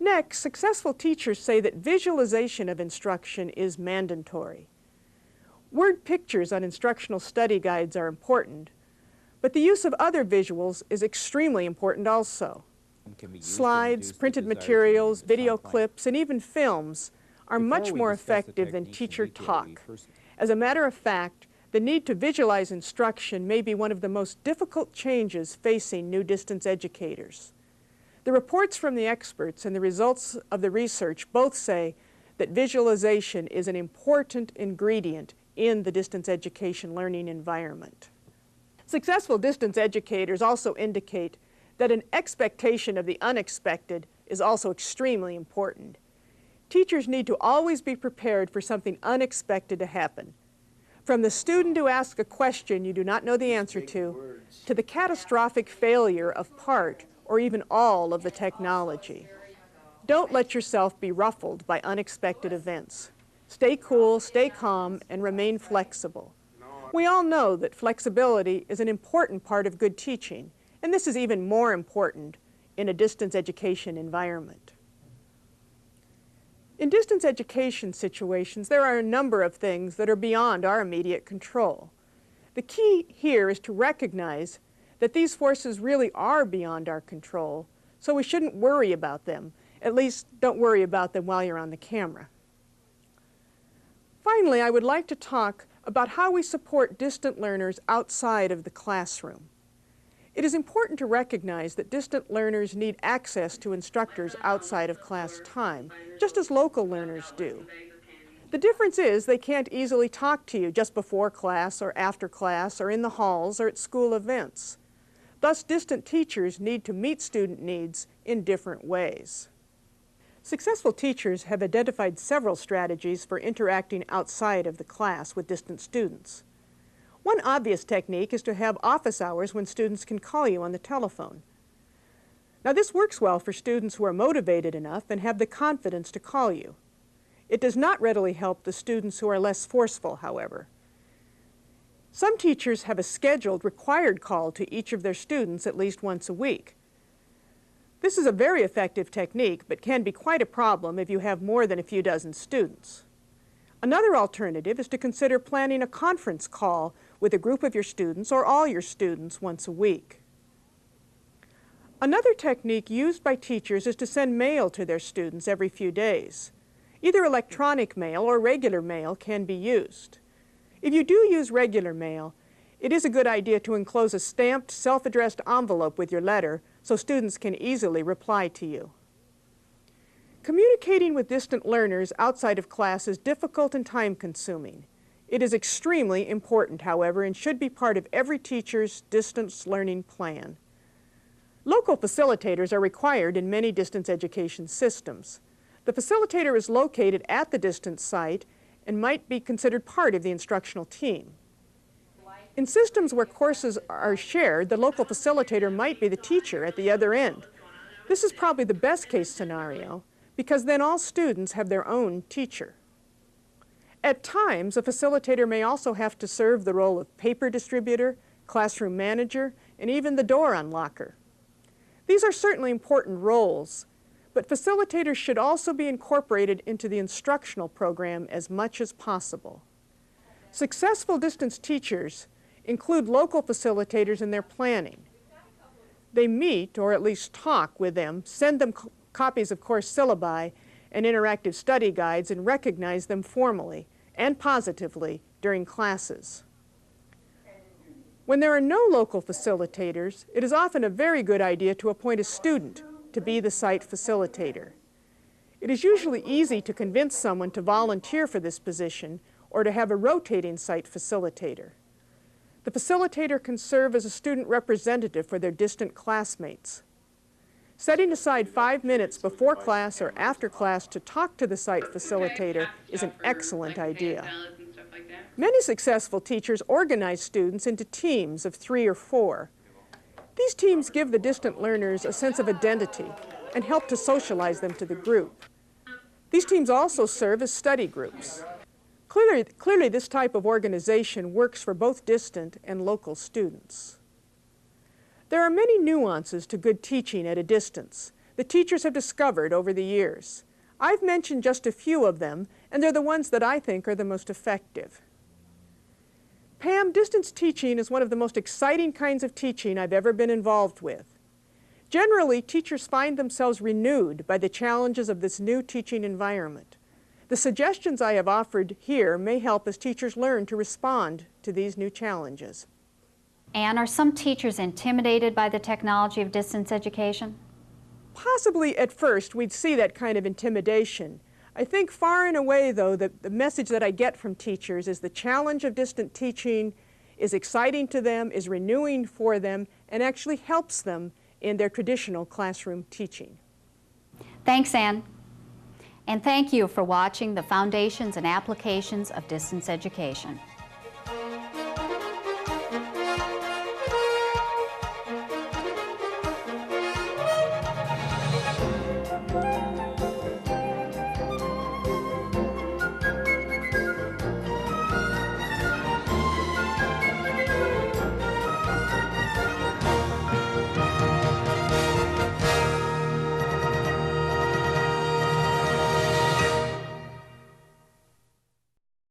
Next, successful teachers say that visualization of instruction is mandatory. Word pictures on instructional study guides are important, but the use of other visuals is extremely important also. Slides, printed materials, video clips, and even films are much more effective than teacher talk. As a matter of fact, the need to visualize instruction may be one of the most difficult changes facing new distance educators. The reports from the experts and the results of the research both say that visualization is an important ingredient in the distance education learning environment. Successful distance educators also indicate that an expectation of the unexpected is also extremely important. Teachers need to always be prepared for something unexpected to happen. From the student who asks a question you do not know the answer to the catastrophic failure of part or even all of the technology. Don't let yourself be ruffled by unexpected events. Stay cool, stay calm, and remain flexible. We all know that flexibility is an important part of good teaching, and this is even more important in a distance education environment. In distance education situations, there are a number of things that are beyond our immediate control. The key here is to recognize that these forces really are beyond our control, so we shouldn't worry about them. At least, don't worry about them while you're on the camera. Finally, I would like to talk about how we support distant learners outside of the classroom. It is important to recognize that distant learners need access to instructors outside of class time, just as local learners do. The difference is they can't easily talk to you just before class or after class or in the halls or at school events. Thus, distant teachers need to meet student needs in different ways. Successful teachers have identified several strategies for interacting outside of the class with distant students. One obvious technique is to have office hours when students can call you on the telephone. Now, this works well for students who are motivated enough and have the confidence to call you. It does not readily help the students who are less forceful, however. Some teachers have a scheduled, required call to each of their students at least once a week. This is a very effective technique, but can be quite a problem if you have more than a few dozen students. Another alternative is to consider planning a conference call with a group of your students or all your students once a week. Another technique used by teachers is to send mail to their students every few days. Either electronic mail or regular mail can be used. If you do use regular mail, it is a good idea to enclose a stamped, self-addressed envelope with your letter so students can easily reply to you. Communicating with distant learners outside of class is difficult and time-consuming. It is extremely important, however, and should be part of every teacher's distance learning plan. Local facilitators are required in many distance education systems. The facilitator is located at the distance site and might be considered part of the instructional team. In systems where courses are shared, the local facilitator might be the teacher at the other end. This is probably the best case scenario because then all students have their own teacher. At times, a facilitator may also have to serve the role of paper distributor, classroom manager, and even the door unlocker. These are certainly important roles, but facilitators should also be incorporated into the instructional program as much as possible. Successful distance teachers include local facilitators in their planning. They meet, or at least talk with them, send them copies of course syllabi and interactive study guides, and recognize them formally and positively during classes. When there are no local facilitators, it is often a very good idea to appoint a student to be the site facilitator. It is usually easy to convince someone to volunteer for this position or to have a rotating site facilitator. The facilitator can serve as a student representative for their distant classmates. Setting aside 5 minutes before class or after class to talk to the site facilitator is an excellent idea. Many successful teachers organize students into teams of 3 or 4. These teams give the distant learners a sense of identity and help to socialize them to the group. These teams also serve as study groups. Clearly, this type of organization works for both distant and local students. There are many nuances to good teaching at a distance. that teachers have discovered over the years. I've mentioned just a few of them, and they're the ones that I think are the most effective. Pam, distance teaching is one of the most exciting kinds of teaching I've ever been involved with. Generally, teachers find themselves renewed by the challenges of this new teaching environment. The suggestions I have offered here may help as teachers learn to respond to these new challenges. Anne, are some teachers intimidated by the technology of distance education? Possibly at first we'd see that kind of intimidation. I think far and away, though, the message that I get from teachers is the challenge of distant teaching is exciting to them, is renewing for them, and actually helps them in their traditional classroom teaching. Thanks, Anne. And thank you for watching the Foundations and Applications of Distance Education.